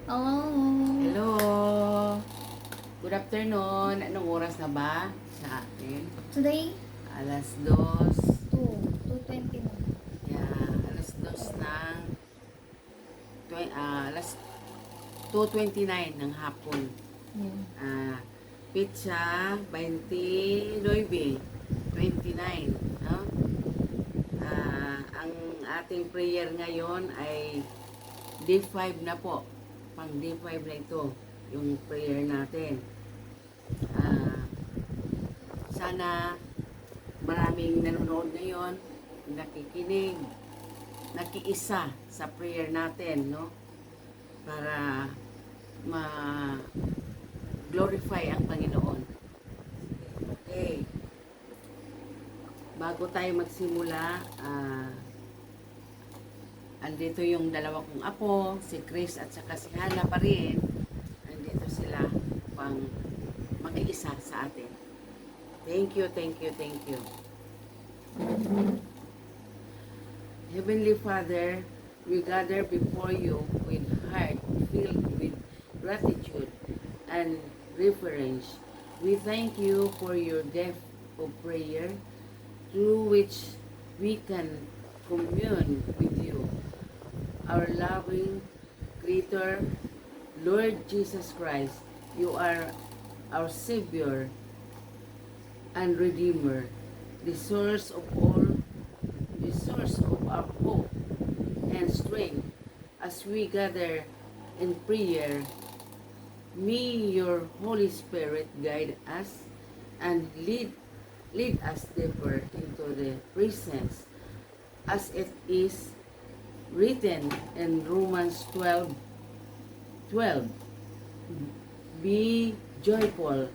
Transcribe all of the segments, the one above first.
Hello. Hello! Good afternoon. Anong oras na ba sa atin? Today, Alas 2. 2:20 na. Yeah, alas 2 ng alas 2:29 ng hapon. Yeah. Pizza 29, 29, no? Ang ating prayer ngayon ay D5 na po. Pang D5 na ito, yung prayer natin. Ah, Sana maraming nanonood ngayon, nakikinig, nakiisa sa prayer natin, no? Para ma-glorify ang Panginoon. Okay. Bago tayo magsimula, andito yung dalawa kong apo, si Chris at saka si Hana pa rin. Andito sila pang makiisa sa atin. Thank you, thank you, thank you. Heavenly Father, we gather before you with heart filled with gratitude and reverence. We thank you for your depth of prayer through which we can commune with you, our loving Creator, Lord Jesus Christ. You are our Savior and Redeemer, the source of our hope and strength. As we gather in prayer, may your Holy Spirit guide us and lead us deeper into the presence, as it is written in Romans 12:12. Be joyful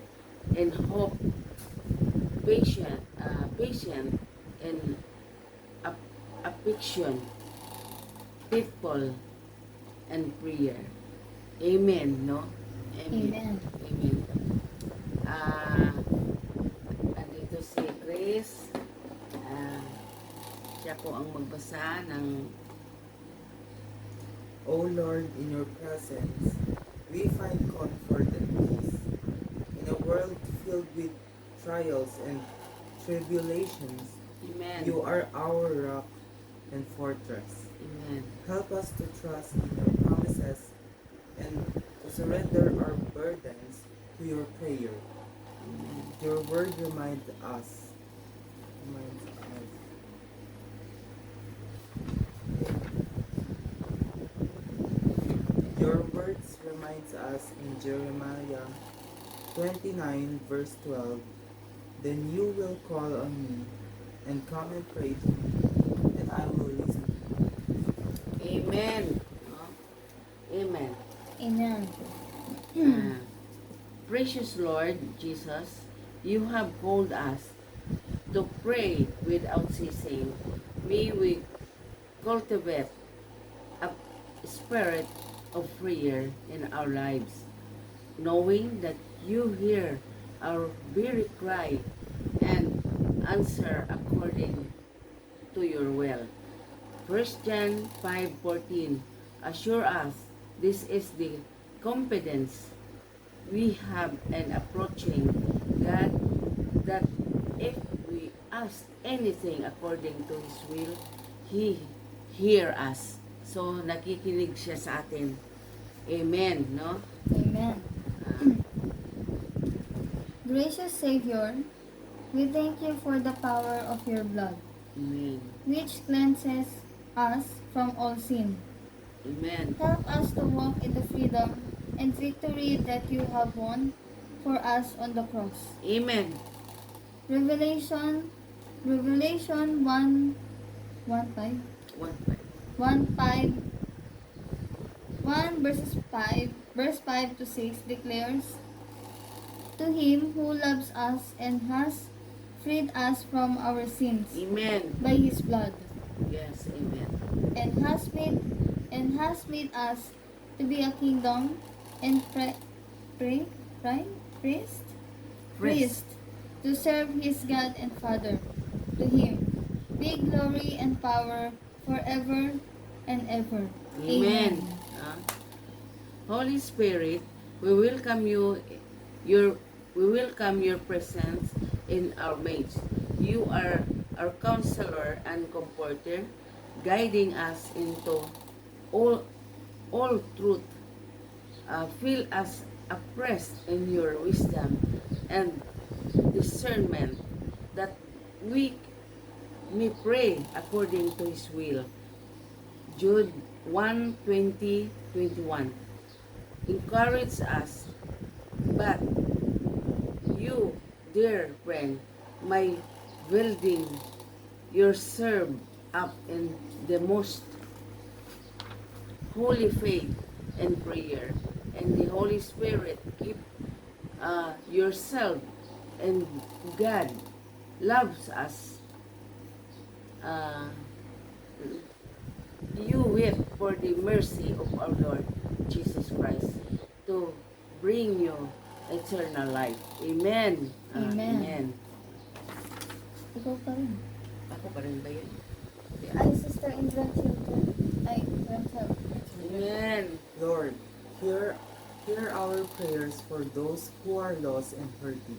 and hope, patient and affection, faithful and prayer. Amen, no? Amen. Amen. Ah, andito si Chris. Ah, Siya po ang magbasa ng O Lord, in your presence, we find comfort and peace. In a world filled with trials and tribulations, Amen. you are our rock and fortress. Amen. Help us to trust in your promises and to surrender our burdens to your prayer. Amen. Your word reminds us. Your words reminds us in Jeremiah 29 verse 12, then you will call on me and come and pray to me, and I will listen to you. Amen. No? Amen. Amen. Ah, Precious Lord Jesus, you have called us to pray without ceasing. May we cultivate a spirit of prayer in our lives, knowing that you hear our very cry and answer according to your will. 1 John 5:14 assure us this is the confidence we have in approaching God, that if we ask anything according to His will, He hear us. So, nakikinig siya sa atin. Amen, no? Amen. Ah, Gracious Savior, we thank you for the power of your blood, Amen. which cleanses us from all sin. Amen. Help us to walk in the freedom and victory that you have won for us on the cross. Amen. Revelation 1:5. 1 1 verse 5 to 6 declares, to him who loves us and has freed us from our sins Amen. by his blood, Yes, amen. and has made us to be a kingdom and priest to serve his God and Father. To him be glory and power forever and ever. Amen. Ah. Holy Spirit, we welcome your we welcome your presence in our midst. You are our counselor and comforter, guiding us into all all truth. Fill us afresh in your wisdom and discernment, that we may pray according to His will. Jude 1:20-21. Encourage us, but you, dear friend, my building yourself up in the most holy faith and prayer, and the Holy Spirit keep yourself, and God loves us. Uh, you wait for the mercy of our Lord Jesus Christ to bring you eternal life. Amen. Amen. Amen. Ikaw pa rin. Ako pa rin ba yun? Ay, Sister Indra Children. Ay, Rental. Amen. Lord, hear our prayers for those who are lost and hurting.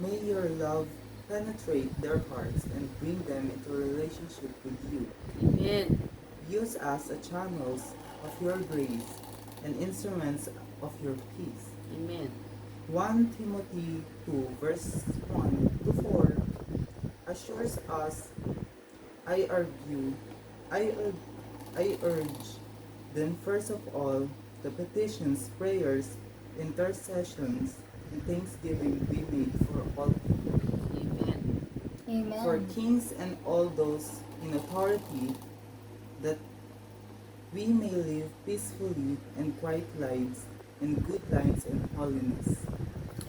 May your love penetrate their hearts and bring them into a relationship with you. Amen. Use us as channels of your grace and instruments of your peace. Amen. 1 Timothy 2 verse 1 to 4 assures us, I urge, then first of all, the petitions, prayers, intercessions, and thanksgiving be made for all people, Amen. Amen. for kings and all those in authority, that we may live peacefully and quiet lives and good lives and holiness.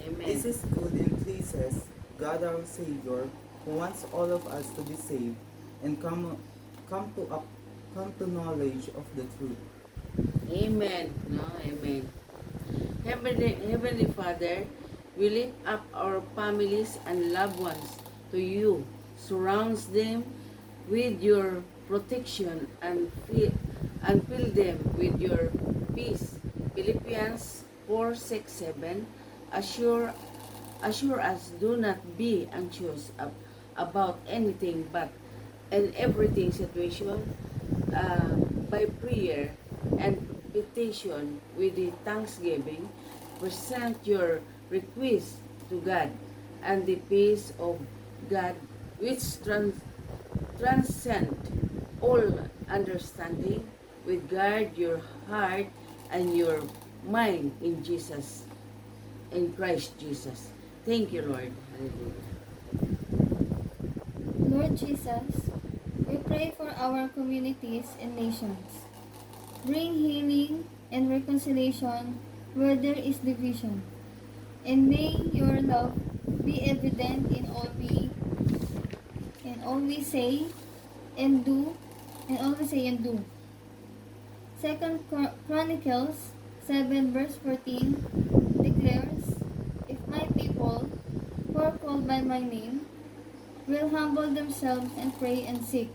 Amen. This is good and pleases God our Savior, who wants all of us to be saved and come to knowledge of the truth. Amen. No, amen. Heavenly Father, we lift up our families and loved ones to you. Surrounds them with your protection and fill them with your peace. Philippians 4:6-7. Assure us, do not be anxious about anything, but in everything situation, by prayer and petition with the thanksgiving, present your request to God, and the peace of God, which transcend all understanding, will guard your heart and your mind in Christ Jesus. Thank you, Lord. Hallelujah. Lord Jesus, we pray for our communities and nations. Bring healing and reconciliation where there is division. And may your love be evident in all we say and do, Second Chronicles 7 verse 14 declares, if my people who are called by my name will humble themselves and pray and seek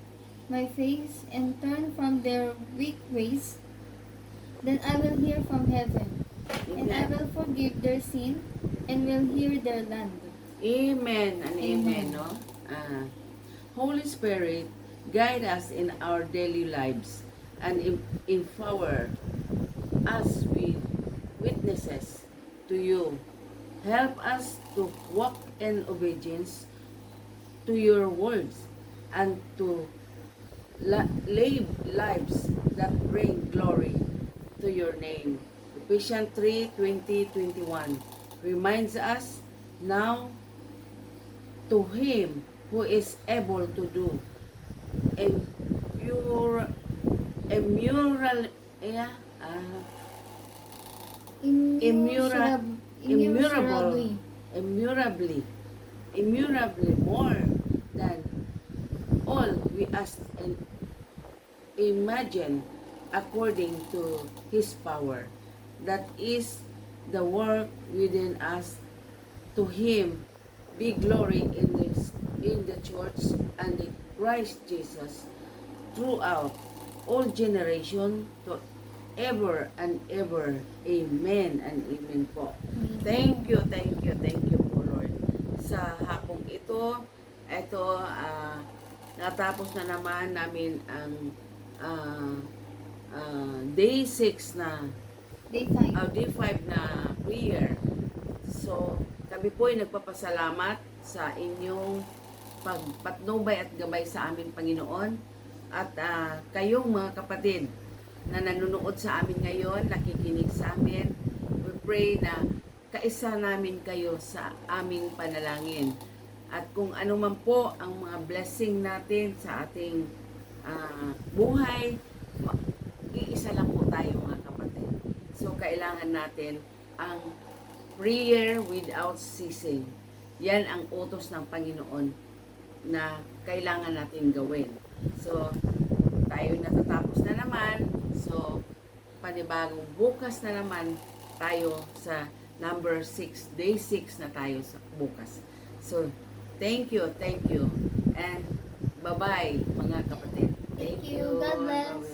my face and turn from their weak ways, then I will hear from heaven, and I will forgive their sin and will heal their land. Amen and amen. Amen. No? Holy Spirit, guide us in our daily lives and empower us with witnesses to you. Help us to walk in obedience to your words and to live lives that bring glory to your name. Ephesians 3:20-21 reminds us, now to Him who is able to do immura- immural, yeah, Immeasurably. immurably more than all we ask and imagine, according to His power that is the work within us. To Him be glory in the church and in Christ Jesus throughout all generation, to ever and ever. Amen and amen po. Thank you po Lord. Sa hapong ito, natapos na naman namin ang day 6 na, Day 5. day 5 na prayer. So, kami po ay nagpapasalamat sa inyong pagpatnubay at gabay sa aming Panginoon. At kayong mga kapatid na nanonood sa amin ngayon, nakikinig sa amin, we pray na kaisa namin kayo sa aming panalangin. At kung ano man po ang mga blessing natin sa ating buhay, iisa lang po tayo mga kapatid. So, kailangan natin ang prayer without ceasing. Yan ang utos ng Panginoon na kailangan natin gawin. So, tayo natatapos na naman. So, panibagong bukas na naman tayo sa number 6, day 6 na tayo sa bukas. So, thank you, and bye-bye mga kapatid. Thank you. God bless.